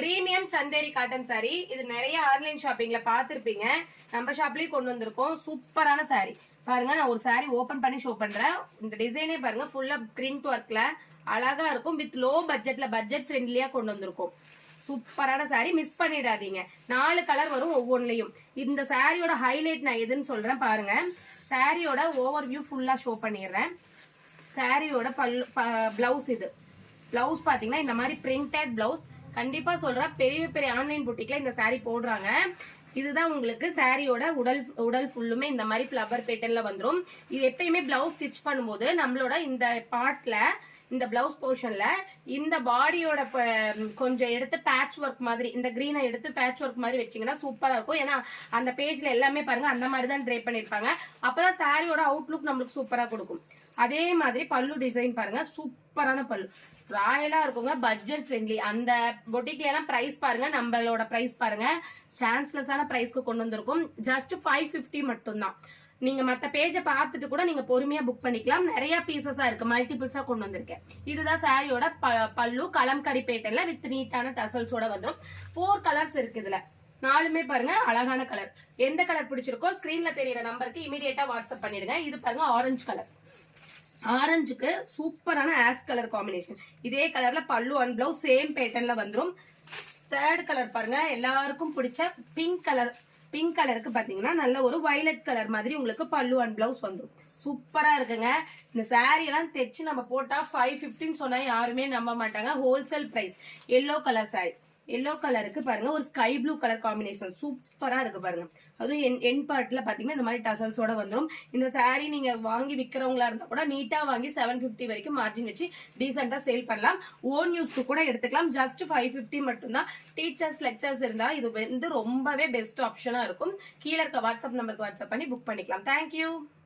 Premium Chanderi cotton sorry. இது நிறைய online ஷாப்பிங்ல பாத்திருப்பீங்க. நம்ம ஷாப்லயும் கொண்டு வந்திருக்கோம். சூப்பரான சாரி பாருங்க. நான் ஒரு சாரி ஓபன் பண்ணி ஷோ பண்றேன். இந்த டிசைனே பாருங்க, ஃபுல்லா பிரிண்ட் ஒர்க்ல அழகா இருக்கும். வித் லோ பட்ஜெட்ல, பட்ஜெட் ஃப்ரெண்ட்லியா கொண்டு வந்திருக்கோம். சூப்பரான சாரி, மிஸ் பண்ணிடாதீங்க. 4 கலர் வரும் ஒவ்வொன்றிலையும். இந்த சாரியோட ஹைலைட் நான் எதுன்னு சொல்றேன் பாருங்க. சாரியோட ஓவர் வியூ ஃபுல்லா ஷோ பண்ணிடுறேன். சாரியோட பிளவுஸ், இது பிளவுஸ் பாத்தீங்கன்னா இந்த மாதிரி பிரிண்டட் பிளவுஸ். கண்டிப்பா சொல்றேன், பெரிய பெரிய ஆன்லைன் புட்டிக்ல இந்த சாரி போடுறாங்க. இதுதான் உங்களுக்கு சாரியோட உடல் ஃபுல்லுமே இந்த மாதிரி ஃபிளவர் பேட்டர்ன்ல வந்துடும். இது எப்பயுமே பிளவுஸ் ஸ்டிச் பண்ணும்போது நம்மளோட இந்த பார்ட்ல, இந்த பிளவுஸ் போர்ஷன்ல இந்த பாடியோட கொஞ்சம் எடுத்து பேட்ச் ஒர்க் மாதிரி, இந்த கிரீனை எடுத்து பேட்ச் ஒர்க் மாதிரி வச்சீங்கன்னா சூப்பரா இருக்கும். ஏன்னா அந்த பேஜ்ல எல்லாமே பாருங்க அந்த மாதிரி தான் ட்ரே பண்ணிருப்பாங்க. அப்பதான் சாரியோட அவுட்லுக் நம்மளுக்கு சூப்பரா கொடுக்கும். அதே மாதிரி பல்லு டிசைன் பாருங்க, சூப்பரான பல்லு, ராயலா இருக்குங்க, பட்ஜெட் ஃப்ரெண்ட்லி. அந்த பொட்டிக்ல எல்லாம் பிரைஸ் பாருங்க, நம்மளோட பிரைஸ் பாருங்க, சான்ஸ்லெஸ்ஸான பிரைஸ்க்கு கொண்டு வந்திருக்கும். ஜஸ்ட் 550 மட்டும்தான். நீங்க மத்த பேஜை பார்த்துட்டு கூட நீங்க பொறுமையா புக் பண்ணிக்கலாம். நிறைய பீசஸா இருக்கு, மல்டிபிள்ஸா கொண்டு வந்திருக்கேன். இதுதான் சாரியோட பல்லு, கலம்கரி பேட்டர்ல வித் நீட்டான டசல்ஸோட வந்துடும். 4 கலர்ஸ் இருக்கு இதுல. 4மே பாருங்க அழகான கலர். எந்த கலர் பிடிச்சிருக்கோ ஸ்கிரீன்ல தெரியற நம்பருக்கு இமீடியட்டா வாட்ஸ்அப் பண்ணிடுங்க. இது பாருங்க ஆரஞ்சு கலர். ஆரஞ்சுக்கு சூப்பரான ஆஷ் கலர் காம்பினேஷன். இதே கலர்ல பல்லு அண்ட் பிளவுஸ் சேம் பேட்டர்ன்ல வந்துடும். 3rd கலர் பாருங்க, எல்லாருக்கும் பிடிச்ச பிங்க் கலர். பிங்க் கலருக்கு பாத்தீங்கன்னா நல்ல ஒரு வயலட் கலர் மாதிரி உங்களுக்கு பல்லு அண்ட் பிளவுஸ் வந்துடும். சூப்பரா இருக்குங்க. இந்த சாரி எல்லாம் தைச்சு நம்ம போட்டா 550 சொன்னா யாருமே நம்ப மாட்டாங்க. Wholesale price. Yellow colour sari, yellow கலருக்கு பாருங்க ஒரு ஸ்கை ப்ளூ கலர் காம்பினேஷன் சூப்பரா இருக்கு பாருங்க. அதுவும் என் பார்ட்ல பாத்தீங்கன்னா இந்த மாதிரி டசல்ஸோட வந்துடும். இந்த சாரி நீங்க வாங்கி விக்கிறவங்களா இருந்தா கூட நீட்டா வாங்கி 750 வரைக்கும் மார்ஜின் வச்சு டீசெண்டா சேல் பண்ணலாம். ஓன் யூஸ்க்கு கூட எடுத்துக்கலாம். ஜஸ்ட் 550 மட்டும்தான். டீச்சர்ஸ் லெக்சர்ஸ் இருந்தா இது வந்து ரொம்பவே பெஸ்ட் ஆப்ஷனா இருக்கும். கீழே இருக்க வாட்ஸ்அப் நம்பருக்கு வாட்ஸ்அப் பண்ணி புக் பண்ணிக்கலாம். தேங்க்யூ.